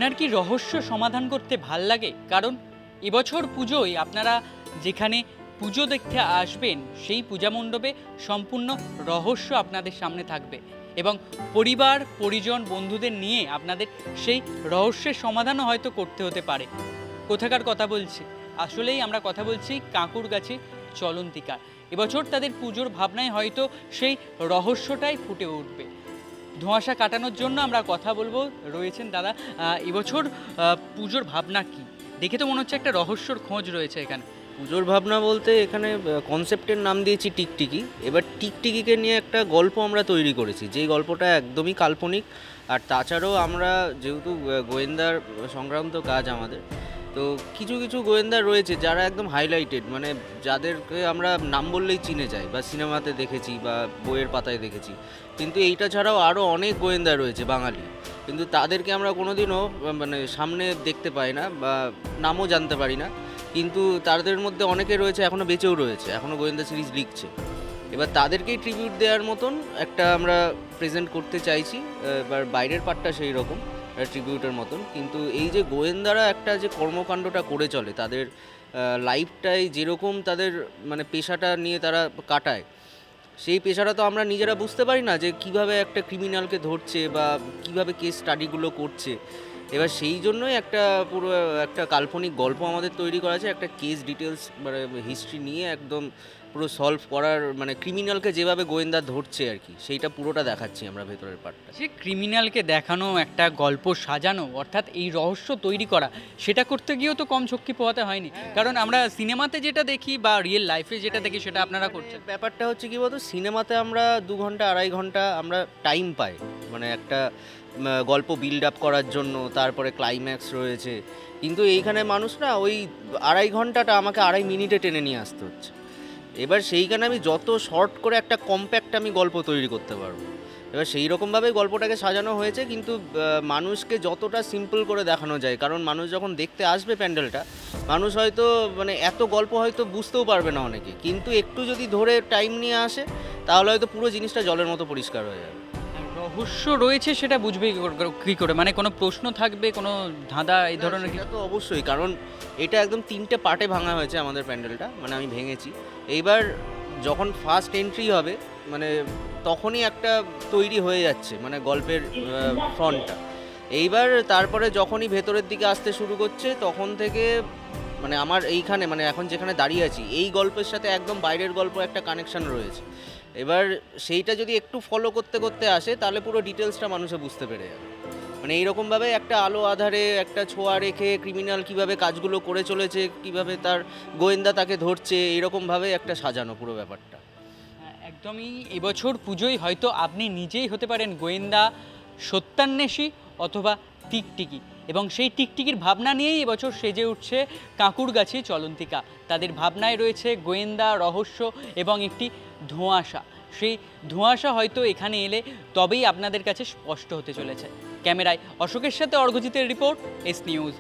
আপনার কি রহস্য সমাধান করতে ভাল লাগে? কারণ এবছর পুজোয় আপনারা যেখানে পুজো দেখতে আসবেন সেই পূজা মণ্ডপে সম্পূর্ণ রহস্য আপনাদের সামনে থাকবে এবং পরিবার পরিজন বন্ধুদের নিয়ে আপনাদের সেই রহস্যের সমাধানও হয়তো করতে হতে পারে। কোথাকার কথা বলছি? আসলেই আমরা কথা বলছি কাঁকুরগাছি চলন্তিকা। এবছর তাদের পুজোর ভাবনায় হয়তো সেই রহস্যটাই ফুটে উঠবে। ধোঁয়াশা কাটানোর জন্য আমরা কথা বলবো, রয়েছেন দাদা। এবছর পুজোর ভাবনা কি? দেখে তো মনে হচ্ছে একটা রহস্যর খোঁজ রয়েছে এখানে। পুজোর ভাবনা বলতে এখানে কনসেপ্টের নাম দিয়েছি টিকটিকি। এবার টিকটিকিকে নিয়ে একটা গল্প আমরা তৈরি করেছি, যেই গল্পটা একদমই কাল্পনিক। আর তাছাড়াও আমরা যেহেতু গোয়েন্দার সংক্রান্ত কাজ আমাদের, তো কিছু কিছু গোয়েন্দা রয়েছে যারা একদম হাইলাইটেড, মানে যাদেরকে আমরা নাম বললেই চিনে যাই বা সিনেমাতে দেখেছি বা বইয়ের পাতায় দেখেছি। কিন্তু এইটা ছাড়াও আরও অনেক গোয়েন্দা রয়েছে বাঙালি, কিন্তু তাদেরকে আমরা কোনোদিনও মানে সামনে দেখতে পাই না বা নামও জানতে পারি না। কিন্তু তাদের মধ্যে অনেকে রয়েছে এখনও বেঁচেও রয়েছে, এখনও গোয়েন্দা সিরিজ লিখছে। এবার তাদেরকেই ট্রিবিউট দেওয়ার মতন একটা আমরা প্রেজেন্ট করতে চাইছি। এবার বাইরের পার্টটা সেই রকম ট্রিবিউটের মতন, কিন্তু এই যে গোয়েন্দারা একটা যে কর্মকাণ্ডটা করে চলে, তাদের লাইফটাই যেরকম তাদের মানে পেশাটা নিয়ে তারা কাটায়, সেই পেশাটা তো আমরা নিজেরা বুঝতে পারি না যে কিভাবে একটা ক্রিমিনালকে ধরছে বা কিভাবে কেস স্টাডিগুলো করছে। এবার সেই জন্যই একটা পুরো একটা কাল্পনিক গল্প আমাদের তৈরি করা আছে, একটা কেস ডিটেলস মানে হিস্ট্রি নিয়ে একদম পুরো সলভ করার, মানে ক্রিমিনালকে যেভাবে গোয়েন্দা ধরছে আর কি, সেইটা পুরোটা দেখাচ্ছি আমরা ভেতরের পার্টটা। সে ক্রিমিনালকে দেখানো, একটা গল্প সাজানো, অর্থাৎ এই রহস্য তৈরি করা, সেটা করতে গিয়েও তো কম ঝক্কি পোহাতে হয়নি। কারণ আমরা সিনেমাতে যেটা দেখি বা রিয়েল লাইফে যেটা দেখি সেটা আপনারা করছেন। ব্যাপারটা হচ্ছে কি বলতো, সিনেমাতে আমরা 2 ঘন্টা 2.5 ঘন্টা আমরা টাইম পাই, মানে একটা গল্প বিল্ড আপ করার জন্য, তারপরে ক্লাইম্যাক্স রয়েছে। কিন্তু এইখানে মানুষ না ওই 2.5 ঘন্টাটা আমাকে 2.5 মিনিটে টেনে নিয়ে আসতে হচ্ছে। এবার সেইখানে আমি যত শর্ট করে একটা কম্প্যাক্ট আমি গল্প তৈরি করতে পারবো, এবার সেই রকমভাবেই গল্পটাকে সাজানো হয়েছে। কিন্তু মানুষকে যতটা সিম্পল করে দেখানো যায়, কারণ মানুষ যখন দেখতে আসবে প্যান্ডেলটা, মানুষ হয়তো মানে এত গল্প হয়তো বুঝতেও পারবে না অনেকে, কিন্তু একটু যদি ধরে টাইম নিয়ে আসে তাহলে হয়তো পুরো জিনিসটা জলের মতো পরিষ্কার হয়ে যাবে। রহস্য রয়েছে সেটা বুঝবে কি করে? মানে কোনো প্রশ্ন থাকবে, কোনো ধাঁধা এই ধরনের কিছু? তো অবশ্যই, কারণ এটা একদম 3টে পার্টে ভাঙা হয়েছে আমাদের প্যান্ডেলটা, মানে আমি ভেঙেছি। এইবার যখন ফার্স্ট এন্ট্রি হবে মানে তখনই একটা তৈরি হয়ে যাচ্ছে মানে গল্পের ফ্রন্টটা। এইবার তারপরে যখনই ভেতরের দিকে আসতে শুরু করছে তখন থেকে মানে আমার এইখানে মানে এখন যেখানে দাঁড়িয়ে আছি এই গল্পের সাথে একদম বাইরের গল্প একটা কানেকশান রয়েছে। এবার সেইটা যদি একটু ফলো করতে করতে আসে তাহলে পুরো ডিটেলসটা মানুষে বুঝতে পেরে যাবে। মানে এইরকমভাবে একটা আলো আধারে একটা ছোঁয়া রেখে ক্রিমিনাল কিভাবে কাজগুলো করে চলেছে, কিভাবে তার গোয়েন্দা তাকে ধরছে, এরকমভাবে একটা সাজানো পুরো ব্যাপারটা। একদমই। এবছর পুজোয় হয়তো আপনি নিজেই হতে পারেন গোয়েন্দা, সত্যান্বেষী অথবা টিকটিকি, এবং সেই টিকটিকির ভাবনা নিয়েই এবছর সেজে উঠছে কাঁকুরগাছি চলন্তিকা। তাদের ভাবনায় রয়েছে গোয়েন্দা, রহস্য এবং একটি ধোঁয়াশা। সেই ধোঁয়াশা হয়তো এখানে এলে তবেই আপনাদের কাছে স্পষ্ট হতে চলেছে। ক্যামেরায় অশোকের সাথে অর্ঘজিতের রিপোর্ট, এস নিউজ।